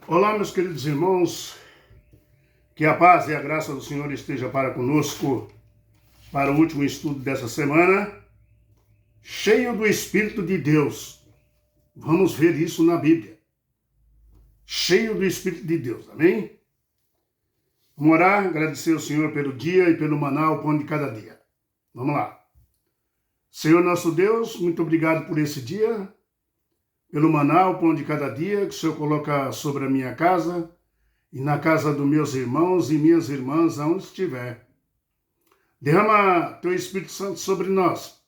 Olá, meus queridos irmãos, que a paz e a graça do Senhor esteja para conosco para o último estudo dessa semana, cheio do Espírito de Deus. Vamos ver isso na Bíblia. Cheio do Espírito de Deus, amém? Vamos orar, agradecer ao Senhor pelo dia e pelo maná, o pão de cada dia. Vamos lá. Senhor nosso Deus, muito obrigado por esse dia, pelo maná, o pão de cada dia, que o Senhor coloca sobre a minha casa e na casa dos meus irmãos e minhas irmãs, aonde estiver. Derrama teu Espírito Santo sobre nós.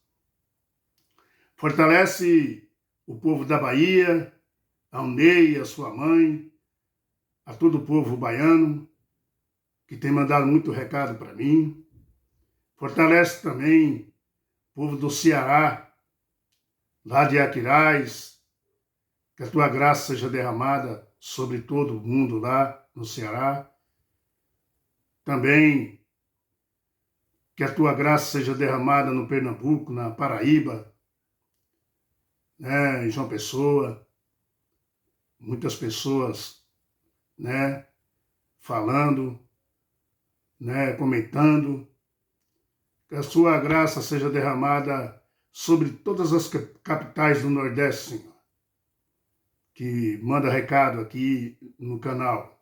Fortalece o povo da Bahia, a Ney, a sua mãe, a todo o povo baiano, que tem mandado muito recado para mim. Fortalece também o povo do Ceará, lá de Aquiraz, que a tua graça seja derramada sobre todo o mundo lá no Ceará. Também que a tua graça seja derramada no Pernambuco, na Paraíba, em João Pessoa. Muitas pessoas, falando, comentando. Que a sua graça seja derramada sobre todas as capitais do Nordeste, Senhor, que manda recado aqui no canal.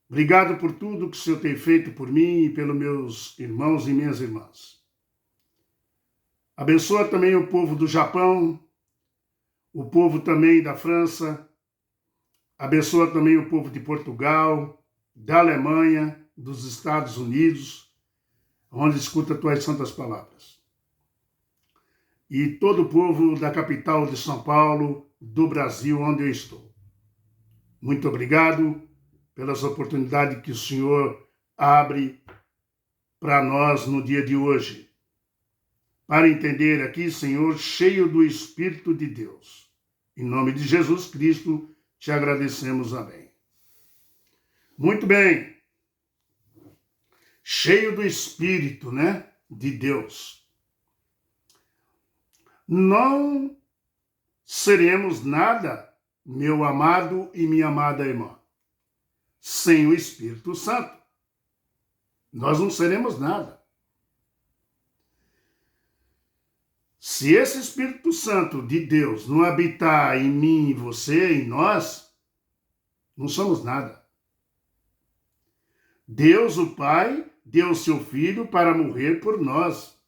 Obrigado por tudo que o Senhor tem feito por mim e pelos meus irmãos e minhas irmãs. Abençoa também o povo do Japão, o povo também da França. Abençoa também o povo de Portugal, da Alemanha, dos Estados Unidos, onde escuta tuas santas palavras. E todo o povo da capital de São Paulo, do Brasil, onde eu estou. Muito obrigado pelas oportunidades que o Senhor abre para nós no dia de hoje. Para entender aqui, Senhor, cheio do Espírito de Deus. Em nome de Jesus Cristo, te agradecemos. Amém. Muito bem. Cheio do Espírito, de Deus. Não seremos nada, meu amado e minha amada irmã, sem o Espírito Santo. Nós não seremos nada. Se esse Espírito Santo de Deus não habitar em mim, em você, em nós, não somos nada. Deus, o Pai, deu o seu Filho para morrer por nós,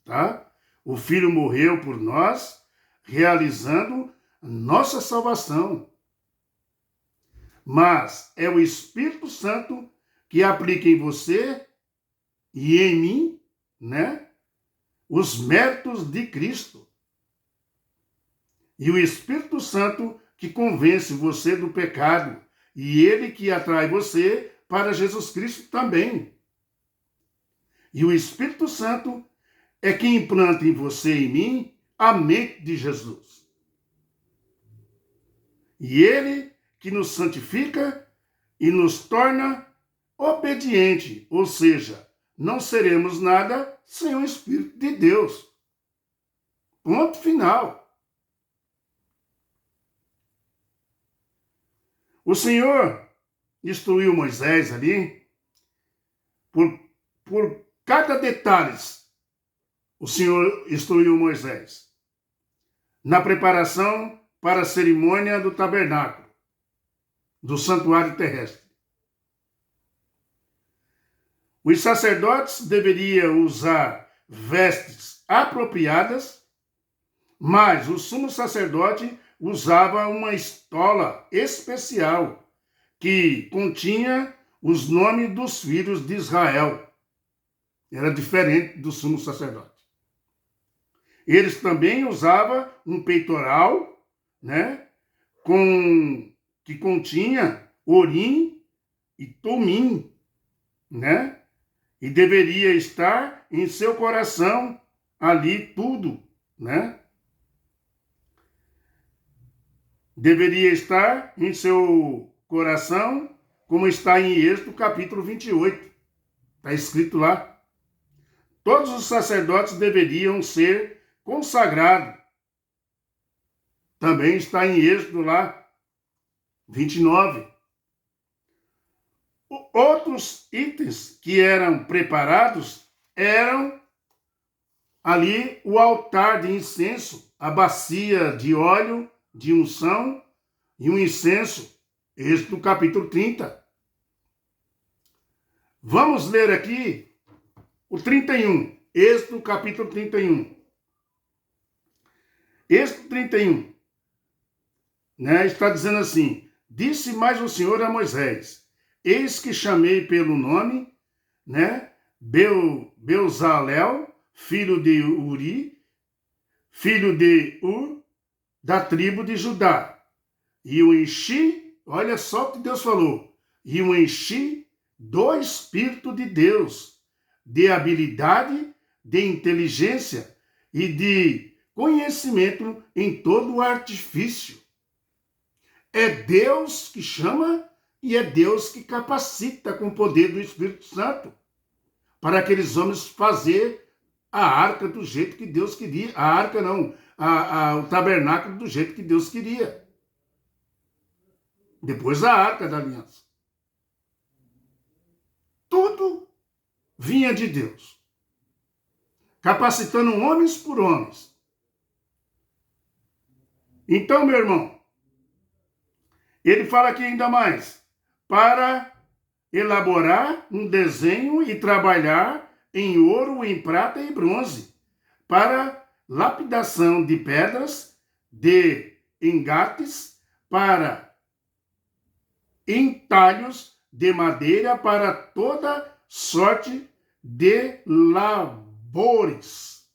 tá? O Filho morreu por nós, realizando a nossa salvação. Mas é o Espírito Santo que aplica em você e em mim, os méritos de Cristo. E o Espírito Santo que convence você do pecado, e ele que atrai você para Jesus Cristo também. E o Espírito Santo é que implanta em você e em mim a mente de Jesus. E ele que nos santifica e nos torna obediente, ou seja, não seremos nada sem o Espírito de Deus. Ponto final. O Senhor instruiu Moisés ali, por cada detalhe, o Senhor instruiu Moisés na preparação para a cerimônia do tabernáculo, do santuário terrestre. Os sacerdotes deveriam usar vestes apropriadas, mas o sumo sacerdote usava uma estola especial que continha os nomes dos filhos de Israel. Era diferente do sumo sacerdote. Eles também usavam um peitoral, que continha Urim e Tumim, E deveria estar em seu coração ali tudo, Deveria estar em seu coração, como está em Êxodo capítulo 28. Está escrito lá. Todos os sacerdotes deveriam ser consagrados. Também está em Êxodo lá, 29. Outros itens que eram preparados eram ali o altar de incenso, a bacia de óleo de unção e um incenso. Êxodo capítulo 30. Vamos ler aqui o 31. Êxodo capítulo 31. Êxodo 31. Está dizendo assim: disse mais o Senhor a Moisés: eis que chamei pelo nome, Bezalel, filho de Uri, filho de Ur, da tribo de Judá. E o enchi, olha só o que Deus falou, e o enchi do Espírito de Deus, de habilidade, de inteligência e de conhecimento em todo o artifício. É Deus que chama e é Deus que capacita com o poder do Espírito Santo para aqueles homens fazer a arca do jeito que Deus queria. A arca não, o tabernáculo do jeito que Deus queria. Depois a arca da aliança. Tudo vinha de Deus, capacitando homens por homens. Então, meu irmão, ele fala aqui ainda mais, para elaborar um desenho e trabalhar em ouro, em prata e bronze, para lapidação de pedras, de engates, para entalhos de madeira, para toda sorte de labores.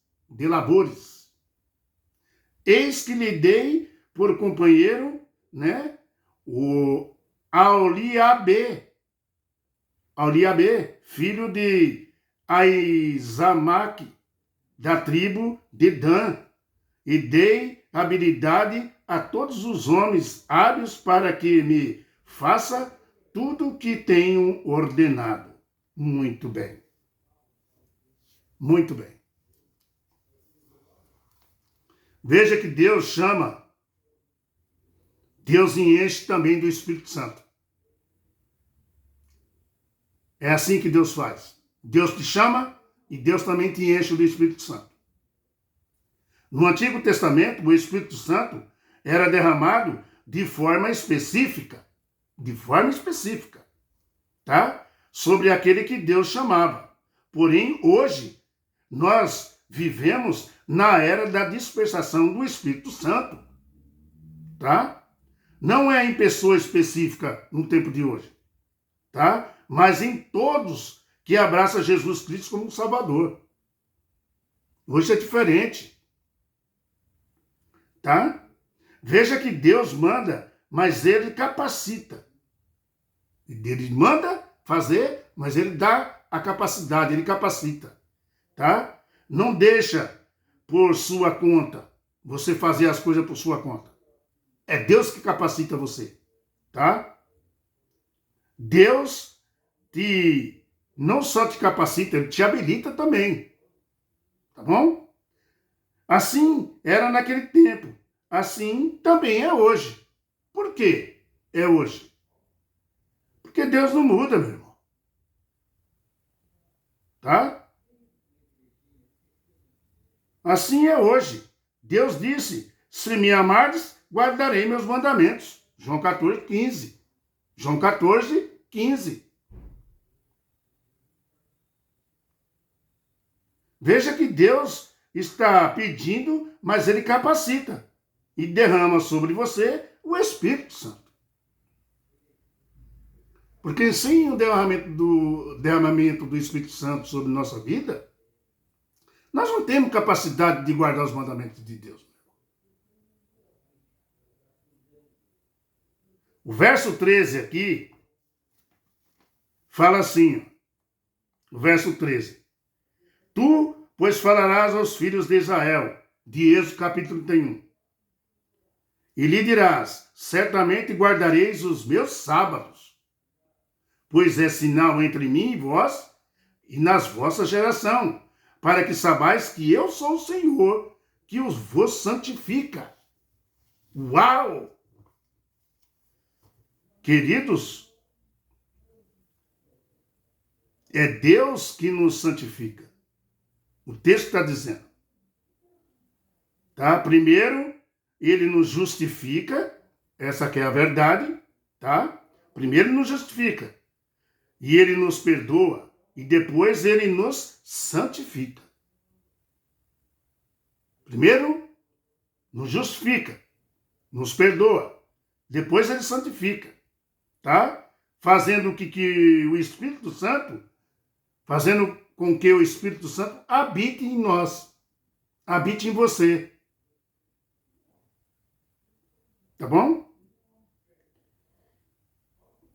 Eis que lhe dei por companheiro, o Aholiabe, filho de Aizamaque, da tribo de Dan, e dei habilidade a todos os homens hábeis para que me faça tudo o que tenho ordenado. Muito bem. Muito bem. Veja que Deus chama, Deus enche também do Espírito Santo. É assim que Deus faz. Deus te chama e Deus também te enche do Espírito Santo. No Antigo Testamento, o Espírito Santo era derramado de forma específica, tá? Sobre aquele que Deus chamava. Porém, hoje, nós vivemos na era da dispersação do Espírito Santo, tá? Não é em pessoa específica no tempo de hoje, tá? Mas em todos que abraçam Jesus Cristo como Salvador. Hoje é diferente, tá? Veja que Deus manda, mas Ele capacita. Ele manda fazer, mas Ele dá a capacidade, Ele capacita, tá? Não deixa por sua conta você fazer as coisas por sua conta. É Deus que capacita você, tá? Deus não só te capacita, Ele te habilita também, tá bom? Assim era naquele tempo, assim também é hoje. Por quê é hoje? Porque Deus não muda, meu irmão, tá? Assim é hoje. Deus disse, se me amardes, guardarei meus mandamentos. João 14, 15. João 14, 15. Veja que Deus está pedindo, mas Ele capacita e derrama sobre você o Espírito Santo. Porque sem o derramamento do Espírito Santo sobre nossa vida, nós não temos capacidade de guardar os mandamentos de Deus. O verso 13 aqui fala assim, o verso 13. Tu, pois, falarás aos filhos de Israel, de Êxodo capítulo 31. E lhe dirás, certamente guardareis os meus sábados, pois é sinal entre mim e vós, e nas vossas geração, para que sabais que eu sou o Senhor, que vos santifica. Uau! Queridos, é Deus que nos santifica. O texto está dizendo. Tá? Primeiro, ele nos justifica, essa que é a verdade, tá? Primeiro ele nos justifica, e ele nos perdoa, e depois ele nos santifica. Primeiro, nos justifica, nos perdoa, depois ele santifica, tá? Fazendo que o Espírito Santo, fazendo com que o Espírito Santo habite em nós, habite em você. Tá bom?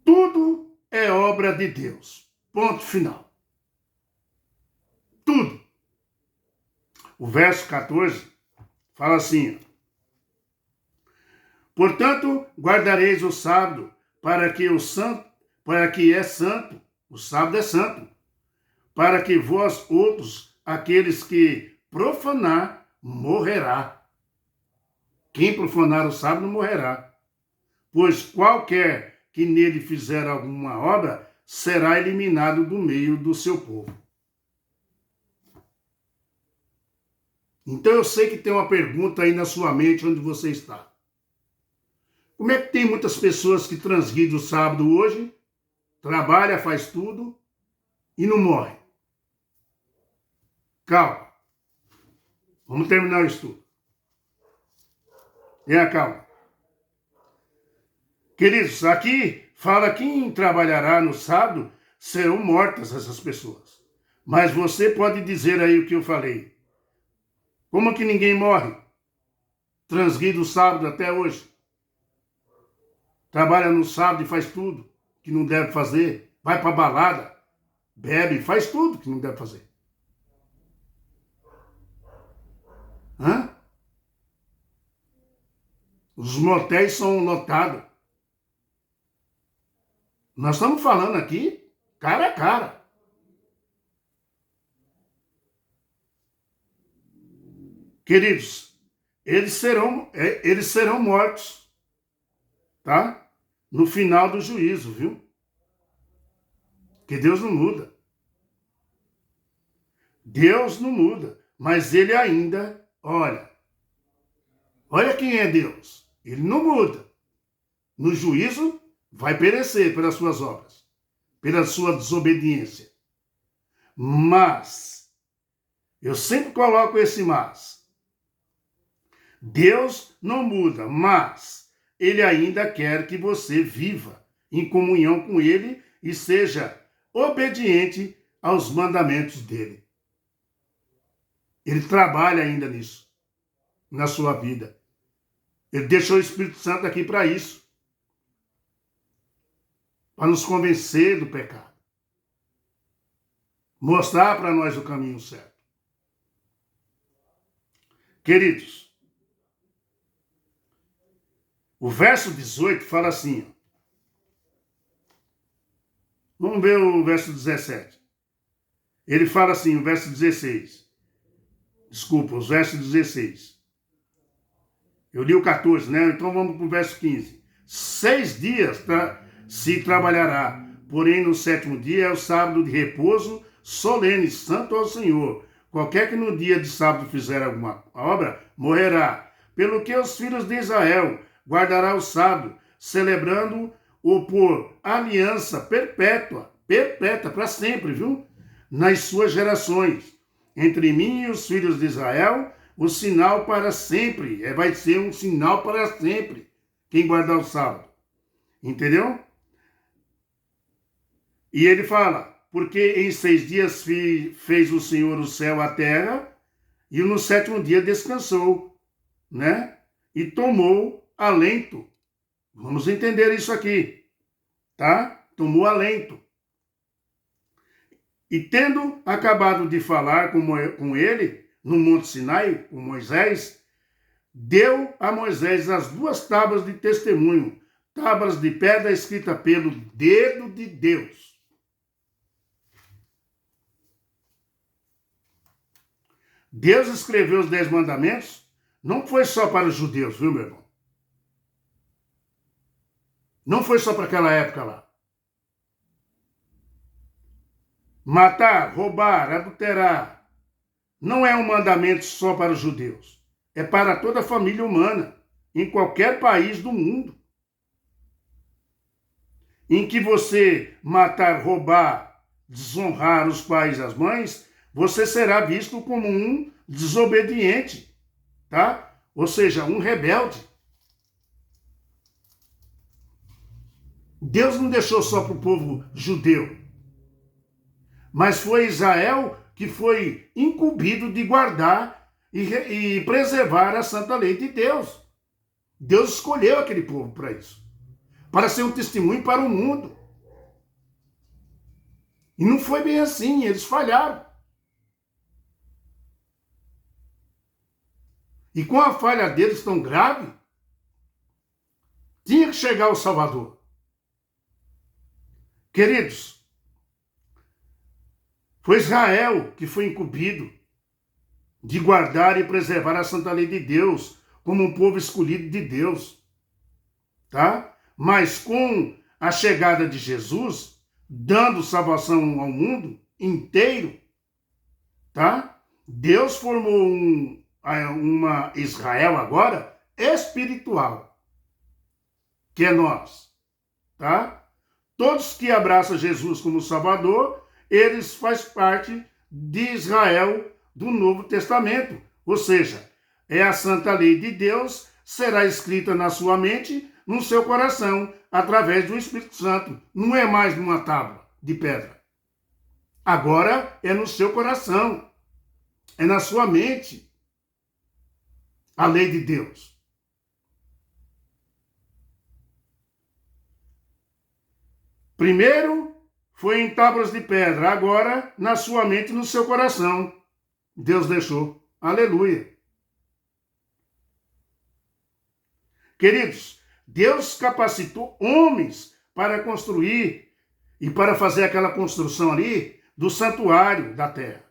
Tudo é obra de Deus. Ponto final. Tudo. O verso 14 fala assim: portanto, guardareis o sábado, para que é santo, o sábado é santo, para que vós outros, aqueles que profanar, morrerá. Quem profanar o sábado morrerá, pois qualquer que nele fizer alguma obra será eliminado do meio do seu povo. Então eu sei que tem uma pergunta aí na sua mente onde você está. Como é que tem muitas pessoas que transgridem o sábado hoje, trabalha, faz tudo e não morre? Calma. Vamos terminar o estudo. Tenha calma. Queridos, aqui fala que quem trabalhará no sábado serão mortas essas pessoas. Mas você pode dizer aí o que eu falei. Como que ninguém morre? Transgride o sábado até hoje. Trabalha no sábado e faz tudo que não deve fazer. Vai para balada, bebe, faz tudo que não deve fazer. Hã? Os motéis são lotados. Nós estamos falando aqui cara a cara. Queridos, eles serão mortos, tá? No final do juízo, viu? Que Deus não muda. Deus não muda, mas ele ainda, olha quem é Deus. Ele não muda. No juízo, vai perecer pelas suas obras, pela sua desobediência. Mas, eu sempre coloco esse mas. Deus não muda, mas ele ainda quer que você viva em comunhão com ele e seja obediente aos mandamentos dele. Ele trabalha ainda nisso, na sua vida. Ele deixou o Espírito Santo aqui para isso. Para nos convencer do pecado. Mostrar para nós o caminho certo. Queridos, o verso 18 fala assim. Ó. Vamos ver o verso 17. Ele fala assim, o verso 16. Desculpa, o verso 16. Eu li o 14, né? Então vamos para o verso 15. 6 dias se trabalhará, porém no 7º dia é o sábado de repouso solene, santo ao Senhor. Qualquer que no dia de sábado fizer alguma obra, morrerá. Pelo que os filhos de Israel guardará o sábado, celebrando-o por aliança perpétua, para sempre, viu? Nas suas gerações. Entre mim e os filhos de Israel, o sinal para sempre. Vai ser um sinal para sempre, quem guardar o sábado. Entendeu? E ele fala, porque em 6 dias fez o Senhor o céu e a terra, e no 7º dia descansou, né? E tomou alento. Vamos entender isso aqui, tá? Tomou alento. E tendo acabado de falar com ele, no Monte Sinai, com Moisés, deu a Moisés as 2 tábuas de testemunho, tábuas de pedra escrita pelo dedo de Deus. Deus escreveu os 10 mandamentos, não foi só para os judeus, viu, meu irmão? Não foi só para aquela época lá. Matar, roubar, adulterar, não é um mandamento só para os judeus. É para toda a família humana, em qualquer país do mundo. Em que você matar, roubar, desonrar os pais e as mães, você será visto como um desobediente, tá? Ou seja, um rebelde. Deus não deixou só para o povo judeu, mas foi Israel que foi incumbido de guardar e preservar a santa lei de Deus. Deus escolheu aquele povo para isso, para ser um testemunho para o mundo. E não foi bem assim, eles falharam. E com a falha deles tão grave, tinha que chegar o Salvador. Queridos, foi Israel que foi incumbido de guardar e preservar a santa lei de Deus, como um povo escolhido de Deus, tá? Mas com a chegada de Jesus, dando salvação ao mundo inteiro, tá? Deus formou uma Israel agora espiritual, que é nós, tá? Todos que abraçam Jesus como Salvador, eles fazem parte de Israel do Novo Testamento. Ou seja, é a santa lei de Deus, será escrita na sua mente, no seu coração, através do Espírito Santo. Não é mais numa tábua de pedra. Agora é no seu coração. É na sua mente. A lei de Deus. Primeiro foi em tábuas de pedra, agora na sua mente e no seu coração. Deus deixou. Aleluia. Queridos, Deus capacitou homens para construir e para fazer aquela construção ali do santuário da terra,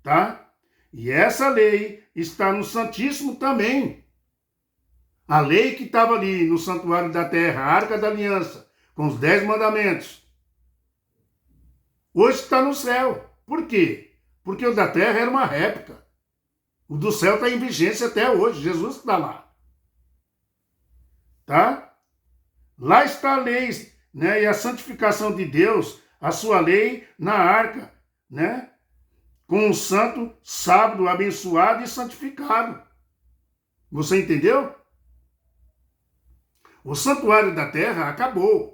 tá? E essa lei está no Santíssimo também. A lei que estava ali no santuário da terra, a Arca da Aliança, com os 10 mandamentos, hoje está no céu. Por quê? Porque o da terra era uma réplica. O do céu está em vigência até hoje. Jesus está lá. Tá? Lá está a lei, né? E a santificação de Deus, a sua lei na arca, né? Com um santo sábado, abençoado e santificado. Você entendeu? O santuário da terra acabou.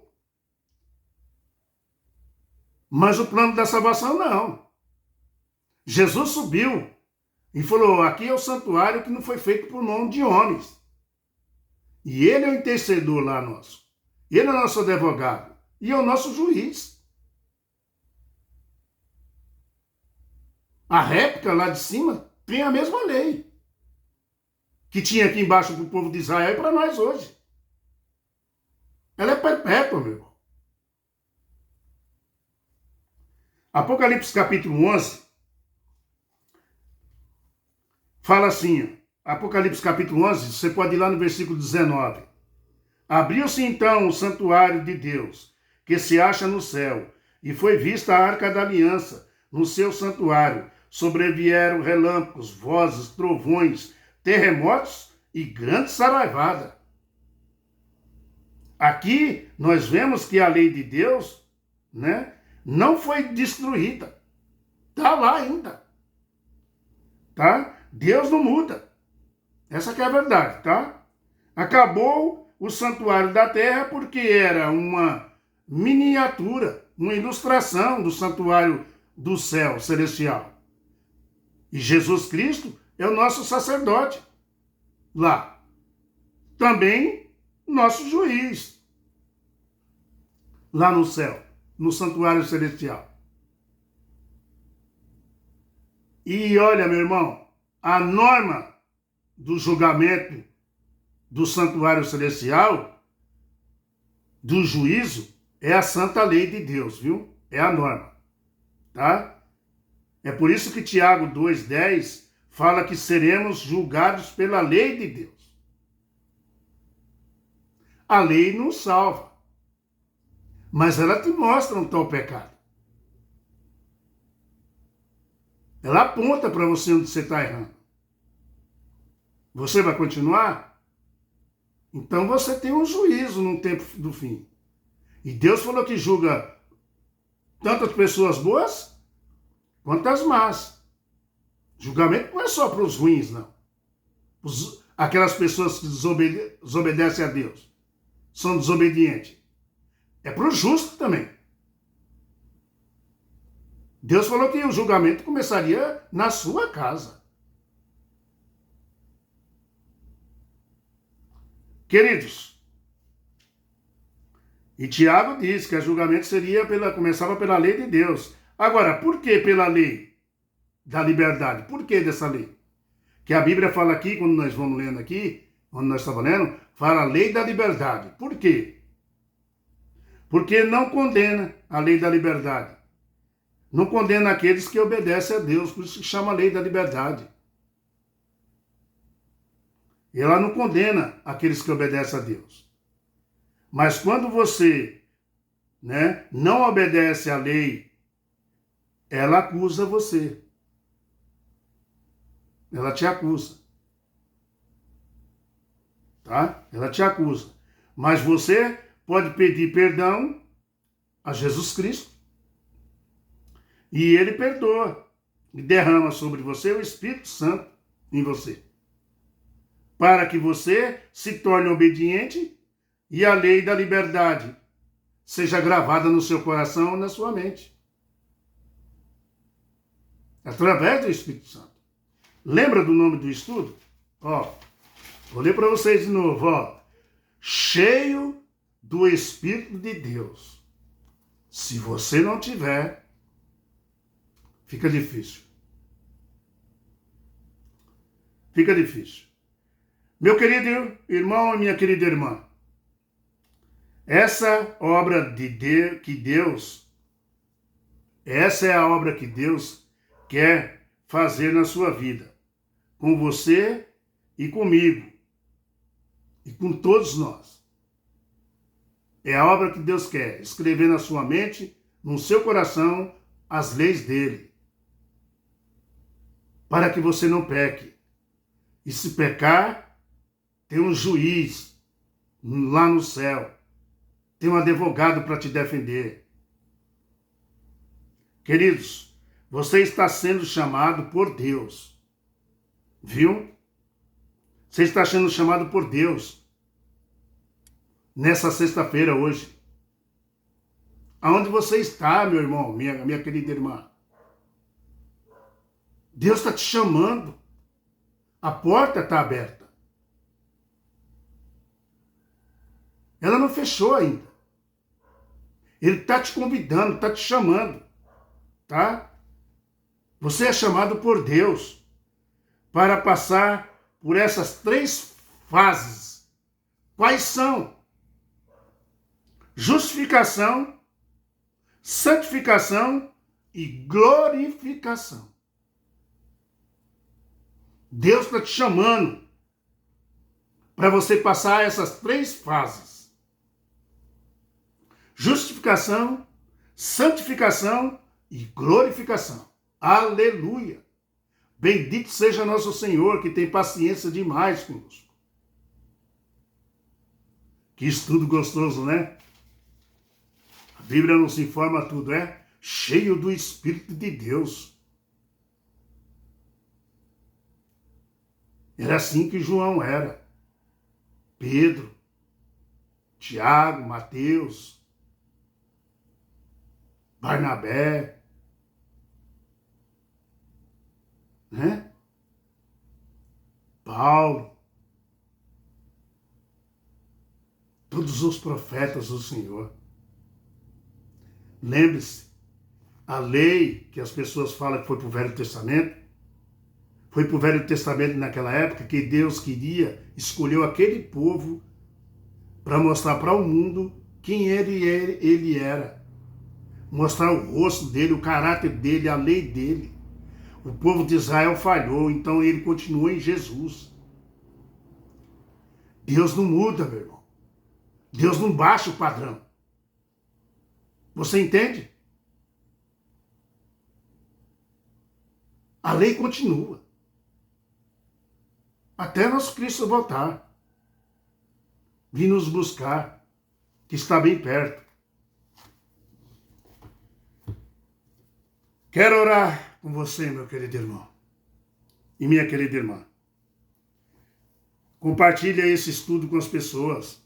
Mas o plano da salvação não. Jesus subiu e falou, aqui é o santuário que não foi feito por mão de homens. E ele é o intercedor lá nosso. Ele é o nosso advogado. E é o nosso juiz. A réplica lá de cima tem a mesma lei que tinha aqui embaixo para o povo de Israel e para nós hoje. Ela é perpétua, meu irmão. Apocalipse capítulo 11 fala assim, Apocalipse capítulo 11, você pode ir lá no versículo 19. Abriu-se então o santuário de Deus, que se acha no céu, e foi vista a arca da aliança no seu santuário. Sobrevieram relâmpagos, vozes, trovões, terremotos e grande saraivada. Aqui nós vemos que a lei de Deus, né, não foi destruída. Está lá ainda. Tá? Deus não muda. Essa que é a verdade, tá? Acabou o santuário da terra porque era uma miniatura, uma ilustração do santuário do céu celestial. E Jesus Cristo é o nosso sacerdote lá. Também nosso juiz lá no céu, no santuário celestial. E olha, meu irmão, a norma do julgamento do santuário celestial, do juízo, é a santa lei de Deus, viu? É a norma, tá? É por isso que Tiago 2,10 fala que seremos julgados pela lei de Deus. A lei nos salva, mas ela te mostra um tal pecado. Ela aponta para você onde você está errando. Você vai continuar? Então você tem um juízo no tempo do fim. E Deus falou que julga tanto as pessoas boas quanto as más. Julgamento não é só para os ruins, não. Aquelas pessoas que desobedecem a Deus, são desobedientes. É para o justo também. Deus falou que o julgamento começaria na sua casa. Queridos, e Tiago diz que o julgamento começava pela lei de Deus. Agora, por que pela lei da liberdade? Por que dessa lei? Que a Bíblia fala aqui, quando nós vamos lendo aqui, quando nós estamos lendo, fala a lei da liberdade. Por quê? Porque não condena a lei da liberdade. Não condena aqueles que obedecem a Deus, por isso que chama a lei da liberdade. Ela não condena aqueles que obedecem a Deus. Mas quando você, não obedece à lei, ela acusa você. Ela te acusa. Tá? Ela te acusa. Mas você pode pedir perdão a Jesus Cristo. E ele perdoa. E derrama sobre você o Espírito Santo em você. Para que você se torne obediente e a lei da liberdade seja gravada no seu coração ou na sua mente. Através do Espírito Santo. Lembra do nome do estudo? Vou ler para vocês de novo. Cheio do Espírito de Deus. Se você não tiver, fica difícil. Fica difícil. Meu querido irmão e minha querida irmã, essa é a obra que Deus quer fazer na sua vida, com você e comigo, e com todos nós. É a obra que Deus quer, escrever na sua mente, no seu coração, as leis dele, para que você não peque. E se pecar, tem um juiz lá no céu. Tem um advogado para te defender. Queridos, você está sendo chamado por Deus. Viu? Você está sendo chamado por Deus. Nessa sexta-feira hoje. Aonde você está, meu irmão, minha querida irmã? Deus está te chamando. A porta está aberta. Ela não fechou ainda. Ele está te convidando, está te chamando. Tá? Você é chamado por Deus para passar por essas 3 fases. Quais são? Justificação, santificação e glorificação. Deus está te chamando para você passar essas 3 fases. Justificação, santificação e glorificação. Aleluia! Bendito seja nosso Senhor, que tem paciência demais conosco. Que estudo gostoso, né? A Bíblia nos informa tudo, cheio do Espírito de Deus. Era assim que João era. Pedro, Tiago, Mateus, Barnabé, Paulo, todos os profetas do Senhor. Lembre-se, a lei que as pessoas falam que foi para o Velho Testamento, foi para o Velho Testamento naquela época que Deus escolheu aquele povo para mostrar para o mundo quem ele era. Mostrar o rosto dele, o caráter dele, a lei dele. O povo de Israel falhou, então ele continuou em Jesus. Deus não muda, meu irmão. Deus não baixa o padrão. Você entende? A lei continua. Até nosso Cristo voltar. Vir nos buscar, que está bem perto. Quero orar com você, meu querido irmão. E minha querida irmã. Compartilha esse estudo com as pessoas.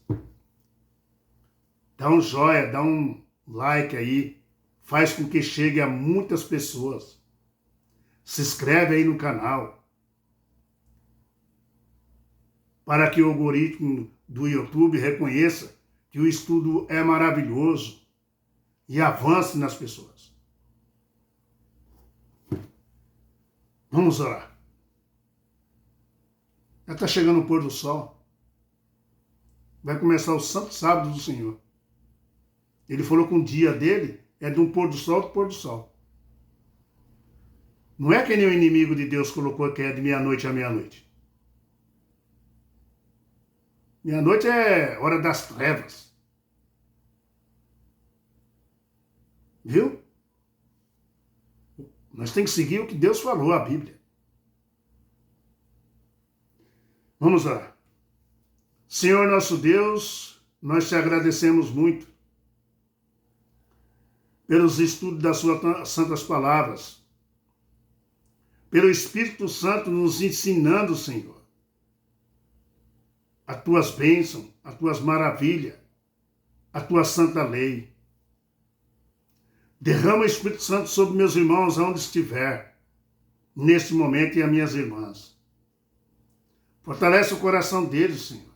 Dá um joia, dá um like aí. Faz com que chegue a muitas pessoas. Se inscreve aí no canal. Para que o algoritmo do YouTube reconheça que o estudo é maravilhoso e avance nas pessoas. Vamos orar. Já está chegando o pôr do sol. Vai começar o Santo Sábado do Senhor. Ele falou que o dia dele é de um pôr do sol do pôr do sol. Não é que nem o inimigo de Deus colocou que é de meia-noite a meia-noite. Meia-noite é hora das trevas. Viu? Nós temos que seguir o que Deus falou, a Bíblia. Vamos lá. Senhor nosso Deus, nós te agradecemos muito pelos estudos das suas santas palavras, pelo Espírito Santo nos ensinando, Senhor, as tuas bênçãos, as tuas maravilhas, a tua santa lei. Derrama o Espírito Santo sobre meus irmãos aonde estiver, neste momento, e as minhas irmãs. Fortalece o coração deles, Senhor.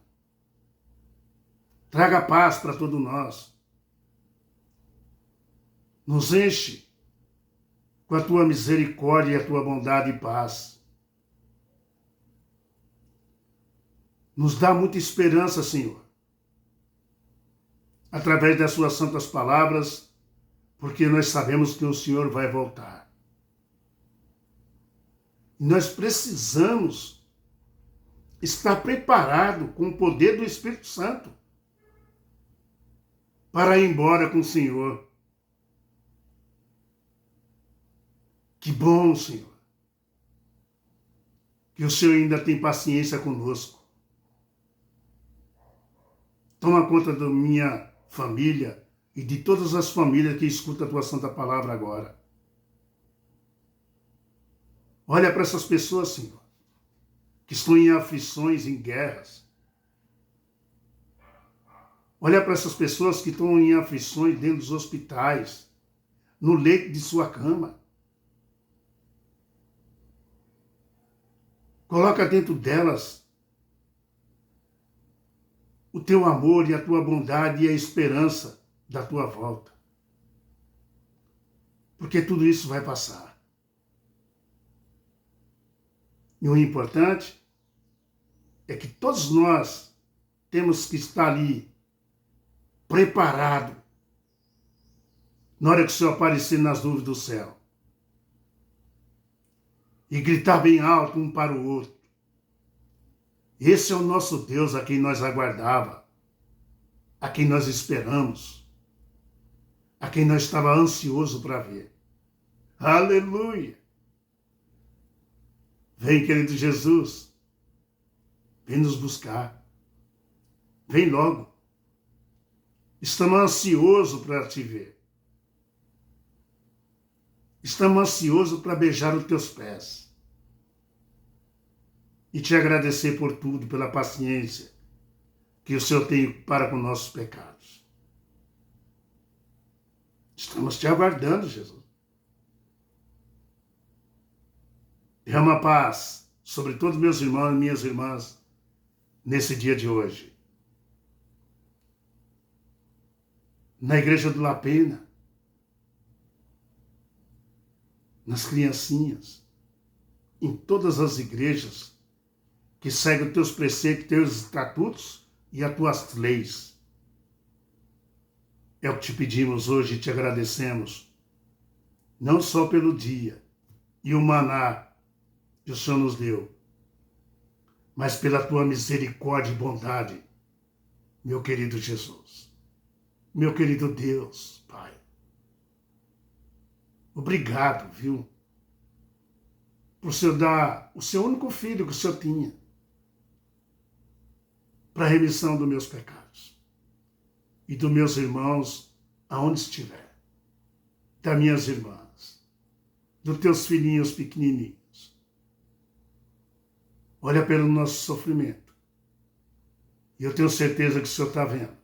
Traga paz para todos nós. Nos enche com a tua misericórdia e a tua bondade e paz. Nos dá muita esperança, Senhor, através das suas santas palavras, porque nós sabemos que o Senhor vai voltar. E nós precisamos estar preparado com o poder do Espírito Santo para ir embora com o Senhor. Que bom, Senhor, que o Senhor ainda tem paciência conosco. Toma conta da minha família e de todas as famílias que escutam a tua santa palavra agora. Olha para essas pessoas, Senhor, que estão em aflições, em guerras. Olha para essas pessoas que estão em aflições dentro dos hospitais, no leito de sua cama. Coloca dentro delas o teu amor e a tua bondade e a esperança da tua volta. Porque tudo isso vai passar. E o importante é que todos nós temos que estar ali, preparado, na hora que o Senhor aparecer nas nuvens do céu. E gritar bem alto um para o outro. Esse é o nosso Deus a quem nós aguardava, a quem nós esperamos, a quem nós estava ansioso para ver. Aleluia! Vem, querido Jesus, vem nos buscar. Vem logo. Estamos ansiosos para te ver. Estamos ansiosos para beijar os teus pés. E te agradecer por tudo, pela paciência que o Senhor tem para com nossos pecados. Estamos te aguardando, Jesus. Derrama paz sobre todos meus irmãos e minhas irmãs nesse dia de hoje. Na igreja do La Pena, nas criancinhas, em todas as igrejas que seguem os teus preceitos, teus estatutos e as tuas leis. É o que te pedimos hoje e te agradecemos, não só pelo dia e o maná que o Senhor nos deu, mas pela tua misericórdia e bondade, meu querido Jesus, meu querido Deus, Pai. Obrigado, viu? Por o Senhor dar o seu único filho que o Senhor tinha para a remissão dos meus pecados e dos meus irmãos aonde estiver, das minhas irmãs, dos teus filhinhos pequenininhos. Olha pelo nosso sofrimento. E eu tenho certeza que o Senhor está vendo.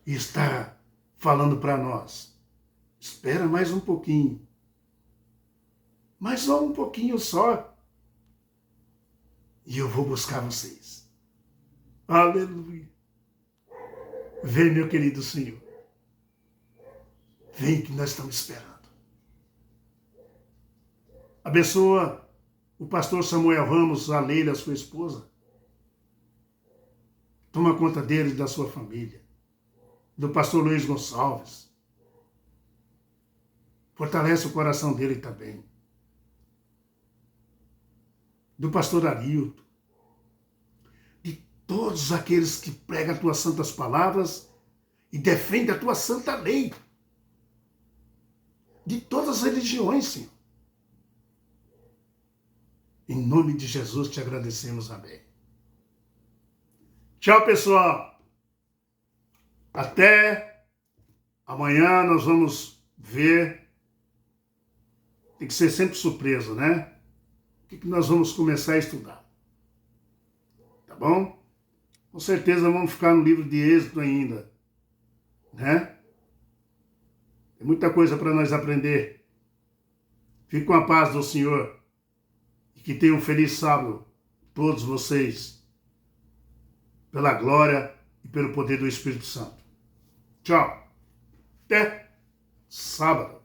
E está falando para nós. Espera mais um pouquinho. Mas só um pouquinho só. E eu vou buscar vocês. Aleluia. Vem, meu querido Senhor. Vem que nós estamos esperando. Abençoa o pastor Samuel Ramos, a Leila, sua esposa. Toma conta dele e da sua família. Do pastor Luiz Gonçalves. Fortalece o coração dele também. Do pastor Arilton. De todos aqueles que pregam as tuas santas palavras e defendem a tua santa lei. De todas as religiões, Senhor. Em nome de Jesus te agradecemos, amém. Tchau, pessoal. Até amanhã nós vamos ver. Tem que ser sempre surpresa, né? O que nós vamos começar a estudar. Tá bom? Com certeza vamos ficar no livro de Êxodo ainda, né? Tem muita coisa para nós aprender. Fique com a paz do Senhor. E que tenham um feliz sábado, todos vocês, pela glória e pelo poder do Espírito Santo. Tchau. Até sábado.